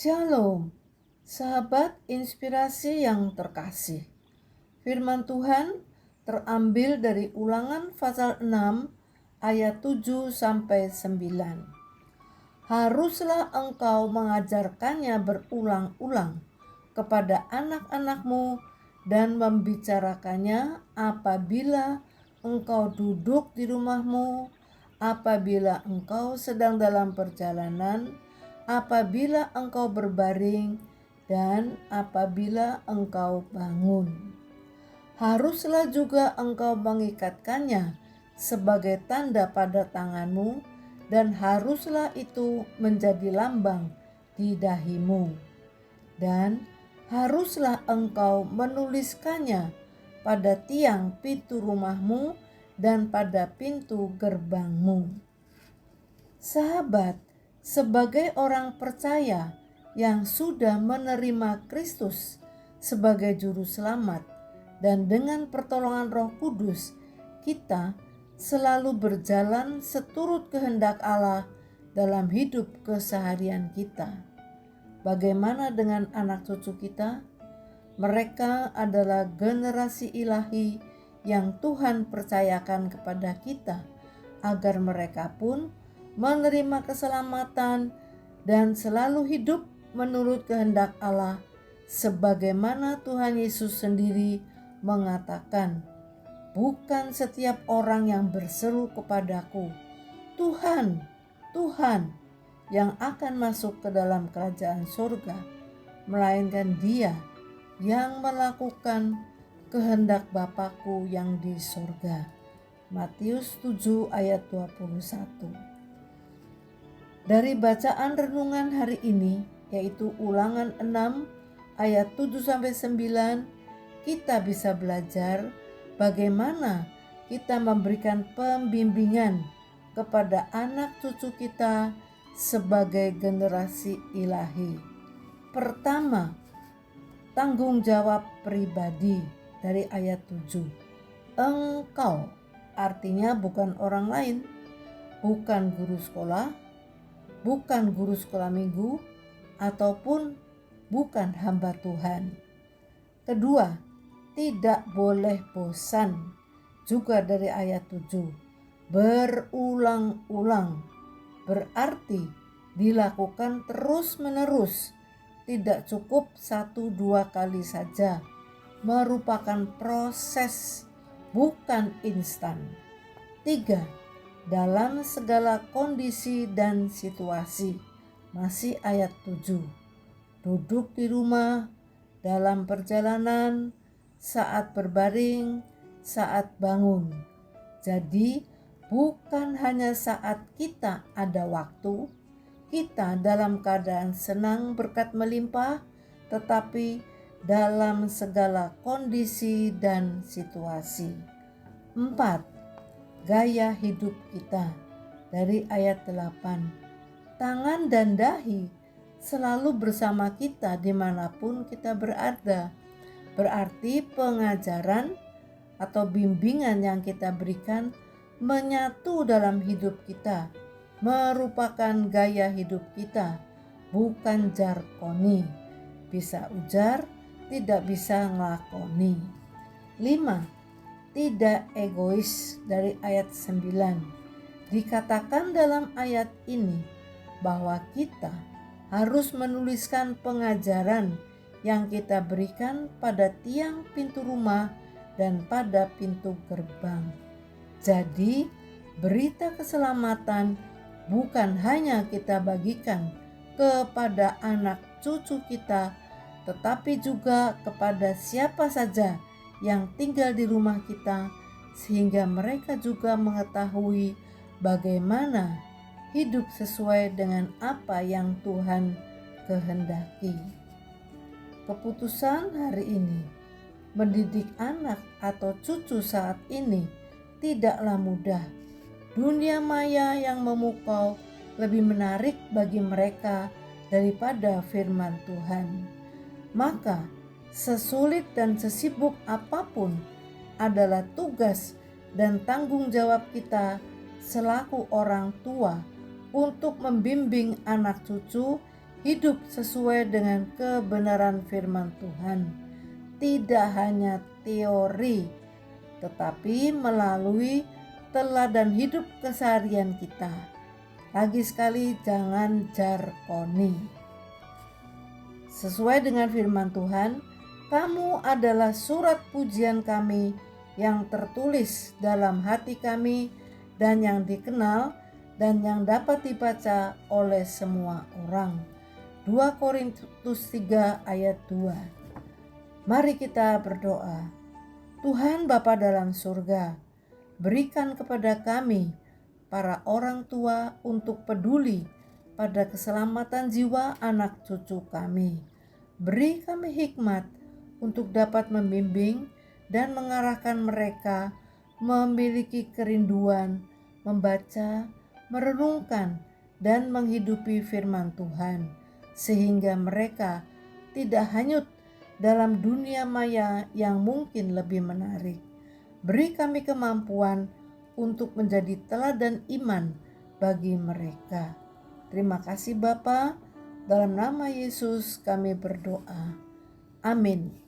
Shalom, sahabat inspirasi yang terkasih. Firman Tuhan terambil dari Ulangan pasal 6 ayat 7 sampai 9. Haruslah engkau mengajarkannya berulang-ulang kepada anak-anakmu dan membicarakannya apabila engkau duduk di rumahmu, apabila engkau sedang dalam perjalanan, apabila engkau berbaring, dan apabila engkau bangun. Haruslah juga engkau mengikatkannya sebagai tanda pada tanganmu, dan haruslah itu menjadi lambang di dahimu. Dan haruslah engkau menuliskannya pada tiang pintu rumahmu dan pada pintu gerbangmu. Sahabat, sebagai orang percaya yang sudah menerima Kristus sebagai juru selamat dan dengan pertolongan Roh Kudus, kita selalu berjalan seturut kehendak Allah dalam hidup keseharian kita. Bagaimana dengan anak cucu kita? Mereka adalah generasi ilahi yang Tuhan percayakan kepada kita, agar mereka pun menerima keselamatan dan selalu hidup menurut kehendak Allah, sebagaimana Tuhan Yesus sendiri mengatakan, "Bukan setiap orang yang berseru kepadaku, 'Tuhan, Tuhan,' yang akan masuk ke dalam kerajaan surga, melainkan dia yang melakukan kehendak Bapa-Ku yang di surga." Matius 7 ayat 21. Dari bacaan renungan hari ini, yaitu Ulangan 6 ayat 7 sampai 9, kita bisa belajar bagaimana kita memberikan pembimbingan kepada anak cucu kita sebagai generasi ilahi. Pertama, tanggung jawab pribadi dari ayat 7. Engkau artinya bukan orang lain, bukan guru sekolah, bukan guru sekolah minggu, ataupun bukan hamba Tuhan. Kedua, tidak boleh bosan, juga dari ayat 7. Berulang-ulang, berarti dilakukan terus-menerus, tidak cukup 1-2 kali saja, merupakan proses, bukan instan. 3. Dalam segala kondisi dan situasi, masih ayat 7. Duduk di rumah, dalam perjalanan, saat berbaring, saat bangun. Jadi bukan hanya saat kita ada waktu, kita dalam keadaan senang berkat melimpah, tetapi dalam segala kondisi dan situasi. 4. Gaya hidup kita dari ayat 8. Tangan dan dahi selalu bersama kita dimanapun kita berada. Berarti pengajaran atau bimbingan yang kita berikan menyatu dalam hidup kita, merupakan gaya hidup kita, bukan jargoni. Bisa ujar, tidak bisa ngelakoni. 5. Tidak egois dari ayat 9. Dikatakan dalam ayat ini bahwa kita harus menuliskan pengajaran yang kita berikan pada tiang pintu rumah dan pada pintu gerbang. Jadi, berita keselamatan bukan hanya kita bagikan kepada anak cucu kita, tetapi juga kepada siapa saja yang tinggal di rumah kita, sehingga mereka juga mengetahui bagaimana hidup sesuai dengan apa yang Tuhan kehendaki. Keputusan hari ini mendidik anak atau cucu saat ini tidaklah mudah. Dunia maya yang memukau lebih menarik bagi mereka daripada firman Tuhan. Maka sesulit dan sesibuk apapun adalah tugas dan tanggung jawab kita selaku orang tua untuk membimbing anak cucu hidup sesuai dengan kebenaran firman Tuhan, tidak hanya teori, tetapi melalui teladan hidup keseharian kita. Lagi sekali, jangan jargoni. Sesuai dengan firman Tuhan, kamu adalah surat pujian kami yang tertulis dalam hati kami dan yang dikenal dan yang dapat dibaca oleh semua orang. 2 Korintus 3 ayat 2. Mari kita berdoa. Tuhan Bapa dalam surga, berikan kepada kami, para orang tua, untuk peduli pada keselamatan jiwa anak cucu kami. Beri kami hikmat untuk dapat membimbing dan mengarahkan mereka memiliki kerinduan, membaca, merenungkan, dan menghidupi firman Tuhan, sehingga mereka tidak hanyut dalam dunia maya yang mungkin lebih menarik. Beri kami kemampuan untuk menjadi teladan iman bagi mereka. Terima kasih Bapa, dalam nama Yesus kami berdoa. Amin.